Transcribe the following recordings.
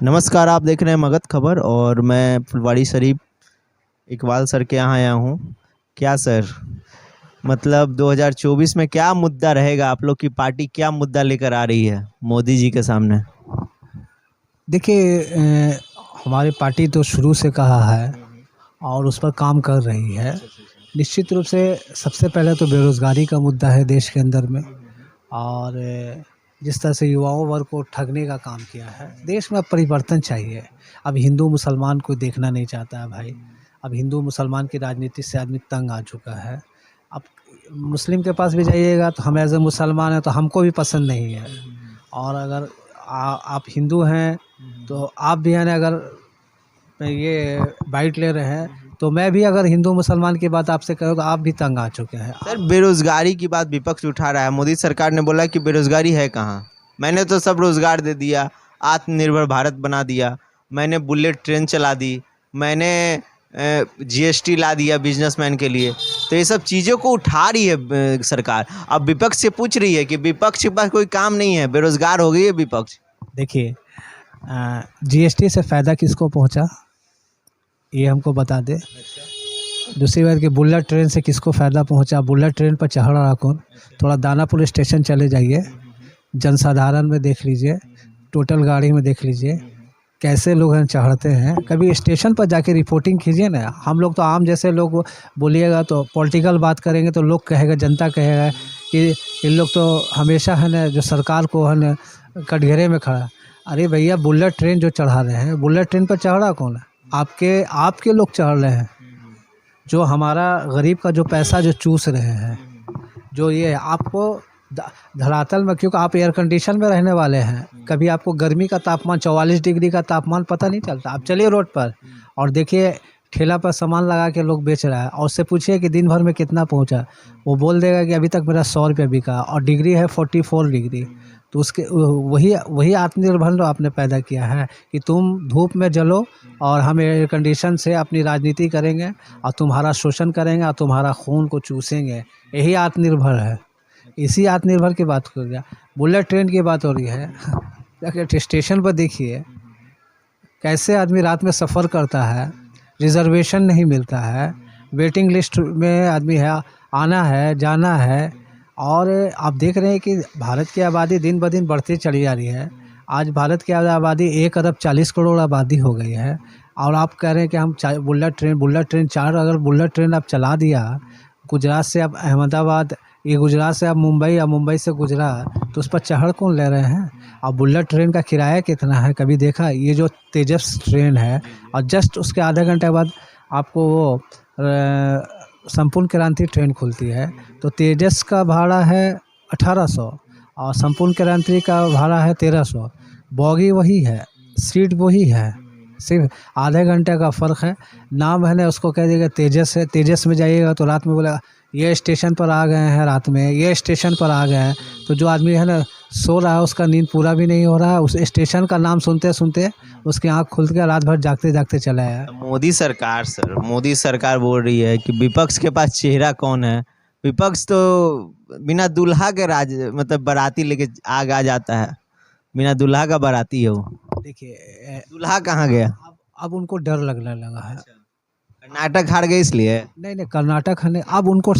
नमस्कार, आप देख रहे हैं मगध खबर और मैं फुलवाड़ी शरीफ इकबाल सर के यहाँ आया हूँ। क्या सर, मतलब 2024 में क्या मुद्दा रहेगा? आप लोग की पार्टी क्या मुद्दा लेकर आ रही है मोदी जी के सामने? देखिए हमारी पार्टी तो शुरू से कहा है और उस पर काम कर रही है। निश्चित रूप से सबसे पहले तो बेरोज़गारी का मुद्दा है देश के अंदर में। और जिस तरह से युवाओं वर्ग को ठगने का काम किया है, देश में अब परिवर्तन चाहिए। अब हिंदू मुसलमान कोई देखना नहीं चाहता है भाई। अब हिंदू मुसलमान की राजनीति से आदमी तंग आ चुका है। अब मुस्लिम के पास भी जाइएगा तो हम एज़ ए मुसलमान हैं तो हमको भी पसंद नहीं है। और अगर आप हिंदू हैं तो आप भी है ना, अगर ये बाइट ले रहे हैं तो मैं भी अगर हिंदू मुसलमान की बात आपसे करूँ तो आप भी तंग आ चुके हैं। सर, बेरोजगारी की बात विपक्ष उठा रहा है। मोदी सरकार ने बोला कि बेरोजगारी है कहाँ। मैंने तो सब रोजगार दे दिया, आत्मनिर्भर भारत बना दिया, मैंने बुलेट ट्रेन चला दी, मैंने जीएसटी ला दिया बिजनेसमैन के लिए। तो ये सब चीज़ों को उठा रही है सरकार। अब विपक्ष से पूछ रही है कि विपक्ष के पास कोई काम नहीं है, बेरोजगार हो गई है विपक्ष। देखिए जीएसटी से फ़ायदा किसको पहुंचा ये हमको बता दे। दूसरी बात कि बुलेट ट्रेन से किसको फ़ायदा पहुंचा, बुलेट ट्रेन पर चढ़ रहा कौन। थोड़ा दानापुर स्टेशन चले जाइए, जनसाधारण में देख लीजिए, टोटल गाड़ी में देख लीजिए कैसे लोग हैं चढ़ते हैं। कभी स्टेशन पर जाके रिपोर्टिंग कीजिए ना। हम लोग तो आम जैसे लोग बोलिएगा तो पॉलिटिकल बात करेंगे तो लोग कहेगा, जनता कहेगा कि इन लोग तो हमेशा है ना जो सरकार को है ना कटघरे में खड़ा। अरे भैया, बुलेट ट्रेन जो चढ़ा रहे हैं, बुलेट ट्रेन पर चढ़ रहा कौन है? आपके लोग चढ़ रहे हैं। जो हमारा गरीब का जो पैसा जो चूस रहे हैं, जो ये आपको धरातल में, क्योंकि आप एयर कंडीशन में रहने वाले हैं, कभी आपको गर्मी का तापमान 44 डिग्री का तापमान पता नहीं चलता। आप चलिए रोड पर और देखिए ठेला पर सामान लगा के लोग बेच रहा है और उससे पूछिए कि दिन भर में कितना पहुंचा, वो बोल देगा कि अभी तक मेरा 100 रुपये बिका और डिग्री है 44 डिग्री। तो उसके वही वही आत्मनिर्भर आपने पैदा किया है कि तुम धूप में जलो और हम एयर कंडीशन से अपनी राजनीति करेंगे और तुम्हारा शोषण करेंगे और तुम्हारा खून को चूसेंगे। यही आत्मनिर्भर है। इसी आत्मनिर्भर की बात हो गया। बुलेट ट्रेन की बात हो रही है जाके स्टेशन पर देखिए कैसे आदमी रात में सफ़र करता है, रिजर्वेशन नहीं मिलता है, वेटिंग लिस्ट में आदमी है, आना है जाना है। और आप देख रहे हैं कि भारत की आबादी दिन ब दिन बढ़ती चली जा रही है। आज भारत की आबादी 1 अरब 40 करोड़ आबादी हो गई है और आप कह रहे हैं कि हम बुलेट ट्रेन अगर बुलेट ट्रेन आप चला दिया गुजरात से आप अहमदाबाद, ये गुजरात से आप मुंबई या मुंबई से गुजरात, तो उस पर चढ़ कौन ले रहे हैं? और बुलेट ट्रेन का किराया कितना है कभी देखा? ये जो तेजस ट्रेन है और जस्ट उसके आधे घंटे बाद आपको वो संपूर्ण क्रांति ट्रेन खुलती है। तो तेजस का भाड़ा है 1800 और संपूर्ण क्रांति का भाड़ा है 1300। बॉगी वही है, सीट वही है, सिर्फ आधे घंटे का फ़र्क है। नाम है ना, उसको कह देगा तेजस है। तेजस में जाइएगा तो रात में बोलेगा ये स्टेशन पर आ गए हैं, रात में ये स्टेशन पर आ गए हैं। तो जो आदमी है ना सो रहा है, उसका नींद पूरा भी नहीं हो रहा है, उस स्टेशन का नाम सुनते सुनते उसकी आँख खुल के रात भर जागते जागते चला है। मोदी सरकार, सर, मोदी सरकार बोल रही है कि विपक्ष के पास चेहरा कौन है। विपक्ष तो बिना दूल्हा के मतलब बाराती लेके आग आ जाता है। बिना दूल्हा का बाराती है वो। देखिए दूल्हा कहाँ गया? अब उनको डर लगने लगा है। कर्नाटक हार गए इसलिए? नहीं, कर्नाटक है, अब उनको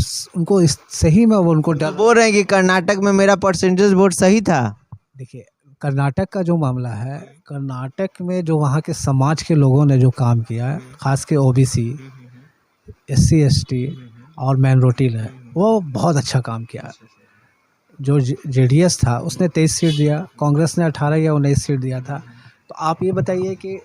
सही में वो उनको डर बोल रहे हैं कि कर्नाटक में मेरा परसेंटेज वोट सही था। देखिए कर्नाटक का जो मामला है, कर्नाटक में जो वहाँ के समाज के लोगों ने जो काम किया है, ख़ास के ओबीसी, एससी एसटी और माइनॉरिटी ने, वो बहुत अच्छा काम किया। जो जेडीएस था उसने 23 सीट दिया, कांग्रेस ने 18 या 19 सीट दिया था। तो आप ये बताइए कि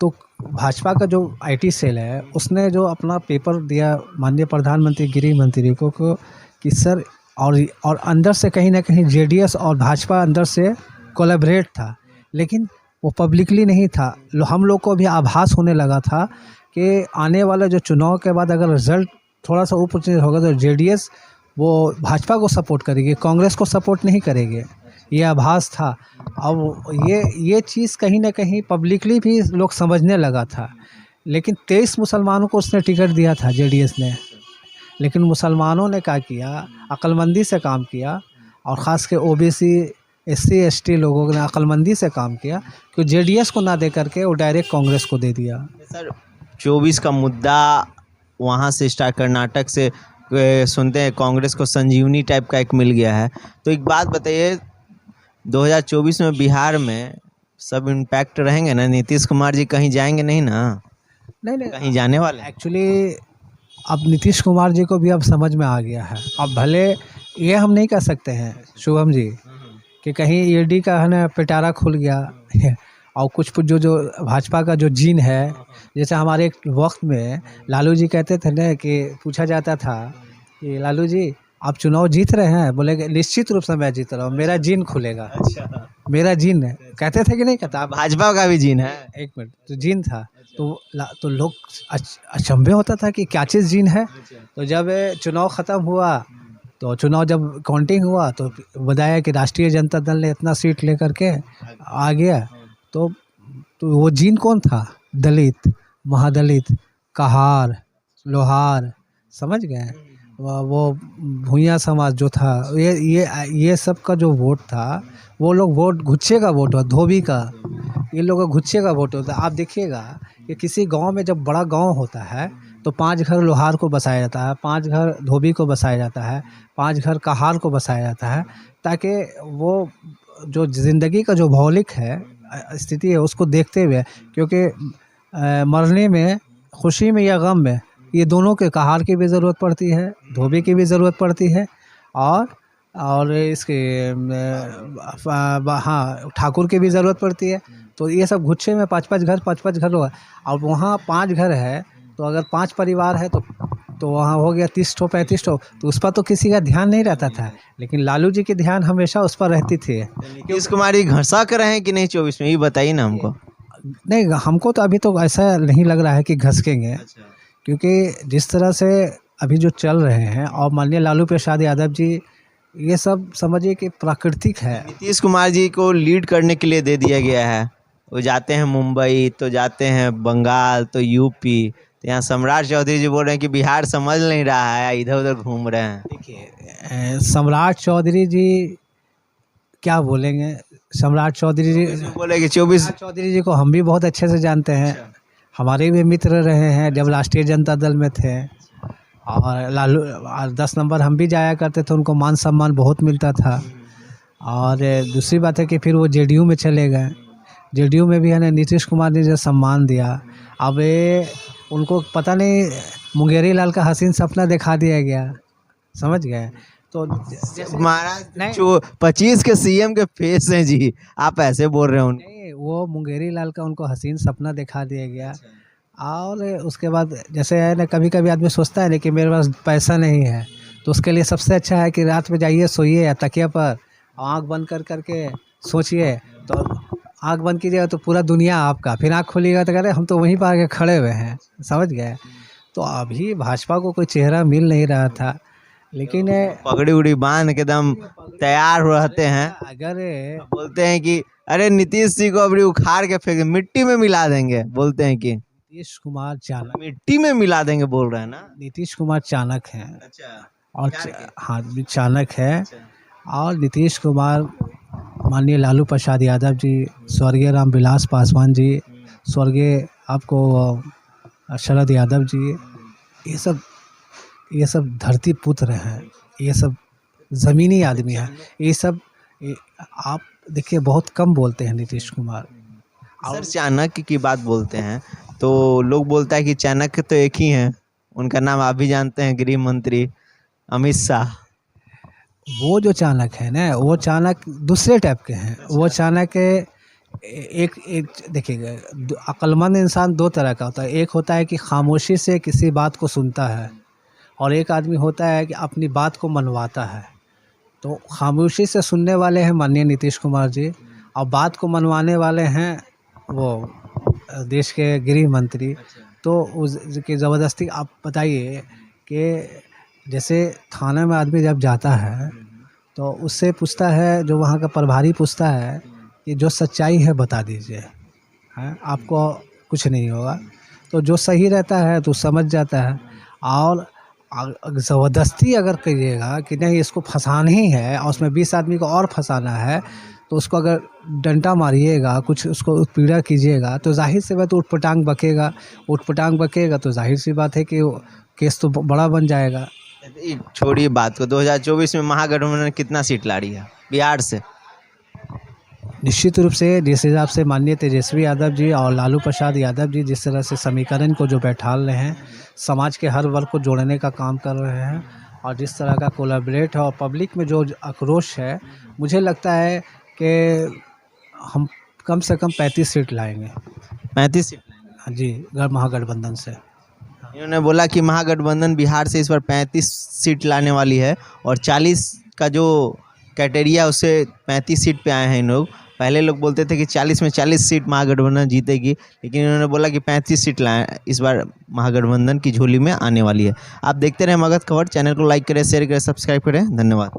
तो भाजपा का जो आईटी सेल है उसने जो अपना पेपर दिया माननीय प्रधानमंत्री गृह मंत्री को कि सर, और अंदर से कहीं ना कहीं जेडीएस और भाजपा अंदर से कोलैबोरेट था, लेकिन वो पब्लिकली नहीं था। हम लोग को भी आभास होने लगा था कि आने वाला जो चुनाव के बाद अगर रिजल्ट थोड़ा सा ऊपर नीचे होगा तो जेडीएस वो भाजपा को सपोर्ट करेगी, कांग्रेस को सपोर्ट नहीं करेगी। ये आभास था। अब ये चीज़ कहीं ना कहीं पब्लिकली भी लोग समझने लगा था। लेकिन 23 मुसलमानों को उसने टिकट दिया था जेडीएस ने, लेकिन मुसलमानों ने क्या किया, अक्लमंदी से काम किया और ख़ास के ओबीसी SC ST लोगों ने अक्लमंदी से काम किया कि JDS को ना दे करके वो डायरेक्ट कांग्रेस को दे दिया। सर 24 का मुद्दा वहाँ से स्टार्ट, कर्नाटक से सुनते हैं कांग्रेस को संजीवनी टाइप का एक मिल गया है। तो एक बात बताइए, 2024 में बिहार में सब इम्पैक्ट रहेंगे ना? नीतीश कुमार जी कहीं जाएंगे नहीं ना? नहीं कहीं जाने वाले हैं? एक्चुअली अब नीतीश कुमार जी को भी अब समझ में आ गया है। अब भले ये हम नहीं कह सकते हैं शुभम जी कि कहीं ED का है ना पिटारा खुल गया और कुछ जो भाजपा का जो जीन है, जैसे हमारे एक वक्त में लालू जी कहते थे ना कि पूछा जाता था कि लालू जी आप चुनाव जीत रहे हैं, बोले कि निश्चित रूप से मैं जीत रहा हूँ, मेरा जीन खुलेगा। अच्छा, मेरा जीन है, कहते थे कि नहीं कहता आप? भाजपा का भी जीन है। एक मिनट, तो जीन था तो लोग अचंभे होता था कि क्या चीज़ जीन है। तो जब चुनाव ख़त्म हुआ तो चुनाव जब काउंटिंग हुआ तो बताया कि राष्ट्रीय जनता दल ने इतना सीट लेकर के आ गया। तो वो जीन कौन था? दलित, महादलित, कहार, लोहार, समझ गए? वो भूंइया समाज जो था, ये सब का जो वोट था, वो लोग वोट गुच्छे का वोट हो, धोबी का, ये लोग का गुच्छे का वोट होता है। आप देखिएगा कि किसी गांव में जब बड़ा गांव होता है तो 5 घर लोहार को बसाया जाता है, 5 घर धोबी को बसाया जाता है, 5 घर कहार को बसाया जाता है, ताकि वो जो ज़िंदगी का जो भौगोलिक है स्थिति है उसको देखते हुए, क्योंकि मरने में, खुशी में या गम में, ये दोनों के, कहार की भी ज़रूरत पड़ती है, धोबी की भी ज़रूरत पड़ती है, और इसके हाँ ठाकुर की भी ज़रूरत पड़ती है। तो ये सब गुच्छे में 5-5 घर, 5-5 घर होगा। और वहाँ 5 घर है तो अगर 5 परिवार है तो वहाँ हो गया 30 ठो 35 ठो, तो उस पर तो किसी का ध्यान नहीं रहता था, लेकिन लालू जी की ध्यान हमेशा उस पर रहती थी। नीतीश कुमार जी घसा कर रहे हैं कि नहीं 24 में, ये बताइए ना हमको। नहीं, हमको तो अभी तो ऐसा नहीं लग रहा है कि घसकेंगे, क्योंकि जिस तरह से अभी जो चल रहे हैं, और माननीय लालू प्रसाद यादव जी, ये सब समझिए कि प्राकृतिक है। नीतीश कुमार जी को लीड करने के लिए दे दिया गया है। वो जाते हैं मुंबई, तो जाते हैं बंगाल, तो यूपी, तो यहाँ सम्राट चौधरी जी बोल रहे हैं कि बिहार समझ नहीं रहा है, इधर उधर घूम रहे हैं। देखिए सम्राट चौधरी जी क्या बोलेंगे? सम्राट चौधरी जी बोले कि 24 चौधरी जी को हम भी बहुत अच्छे से जानते हैं, हमारे भी मित्र रहे हैं जब राष्ट्रीय जनता दल में थे, और लालू 10 नंबर हम भी जाया करते थे, उनको मान सम्मान बहुत मिलता था। और दूसरी बात है कि फिर वो JDU में चले गए, JDU में भी है ना नीतीश कुमार ने जो सम्मान दिया, अब उनको पता नहीं मुंगेरी लाल का हसीन सपना दिखा दिया गया, समझ गए? तो महाराज 25 के CM के फेस हैं जी, आप ऐसे बोल रहे हो? नहीं, वो मुंगेरी लाल का उनको हसीन सपना दिखा दिया गया। और उसके बाद जैसे है ना, कभी कभी आदमी सोचता है ना कि मेरे पास पैसा नहीं है, तो उसके लिए सबसे अच्छा है कि रात में जाइए, सोइए तकिया पर, आँख बंद कर करके सोचिए। तो आँख बंद कीजिएगा तो पूरा दुनिया आपका, फिर आँख खोलिएगा तो कह रहे हम तो वहीं पर आके खड़े हुए हैं, समझ गए? तो अभी भाजपा को कोई चेहरा मिल नहीं रहा था, लेकिन पगड़ी उड़ी बांध के दम तैयार हो रहते हैं। अगर बोलते हैं कि अरे नीतीश जी को अभी उखाड़ के फेंक, मिट्टी में मिला देंगे, बोलते हैं कि नीतीश कुमार चाणक्य, मिट्टी में मिला देंगे, बोल रहे हैं ना? नीतीश कुमार चाणक्य हैं। अच्छा, और हाँ चाणक्य है। और नीतीश कुमार, माननीय लालू प्रसाद यादव जी, स्वर्गीय रामविलास पासवान जी, स्वर्गीय आपको शरद यादव जी, ये सब धरती पुत्र हैं, ये सब ज़मीनी आदमी हैं। ये सब आप देखिए बहुत कम बोलते हैं नीतीश कुमार। सर चाणक्य की बात बोलते हैं तो लोग बोलता है कि चाणक्य तो एक ही हैं, उनका नाम आप भी जानते हैं, गृह मंत्री अमित शाह। वो जो चाणक्य है ना, वो चाणक्य दूसरे टाइप के हैं। वो चाणक्य एक देखिएगा, अक्लमंद इंसान 2 तरह का होता है। एक होता है कि खामोशी से किसी बात को सुनता है, और एक आदमी होता है कि अपनी बात को मनवाता है। तो खामोशी से सुनने वाले हैं माननीय नीतीश कुमार जी, और बात को मनवाने वाले हैं वो देश के गृह मंत्री। तो उसकी ज़बरदस्ती आप बताइए कि जैसे थाने में आदमी जब जाता है तो उससे पूछता है, जो वहाँ का प्रभारी पूछता है कि जो सच्चाई है बता दीजिए, हैं आपको कुछ नहीं होगा। तो जो सही रहता है तो समझ जाता है, और ज़बरदस्ती अगर करिएगा कि नहीं इसको फंसाना ही है और उसमें 20 आदमी को और फंसाना है, तो उसको अगर डंडा मारिएगा, कुछ उसको पीड़ा कीजिएगा, तो जाहिर सी बात उटपटांग बकेगा तो जाहिर सी बात है कि वो केस तो बड़ा बन जाएगा। ये छोड़िए बात को, 2024 में महागठबंधन कितना सीट ला रही है बिहार से? निश्चित रूप से जिस हिसाब से माननीय तेजस्वी यादव जी और लालू प्रसाद यादव जी जिस तरह से समीकरण को जो बैठाल रहे हैं, समाज के हर वर्ग को जोड़ने का काम कर रहे हैं, और जिस तरह का कोलैबोरेट है और पब्लिक में जो आक्रोश है, मुझे लगता है कि हम कम से कम 35 सीट लाएंगे। 35 सीट? हाँ जी, महागठबंधन से। इन्होंने बोला कि महागठबंधन बिहार से इस बार 35 सीट लाने वाली है, और 40 का जो क्राइटेरिया उससे 35 सीट पे आए हैं इन लोग। पहले लोग बोलते थे कि 40 में 40 सीट महागठबंधन जीतेगी, लेकिन इन्होंने बोला कि 35 सीट लाए इस बार महागठबंधन की झोली में आने वाली है। आप देखते रहें मगध खबर। चैनल को लाइक करें, शेयर करें, सब्सक्राइब करें। धन्यवाद।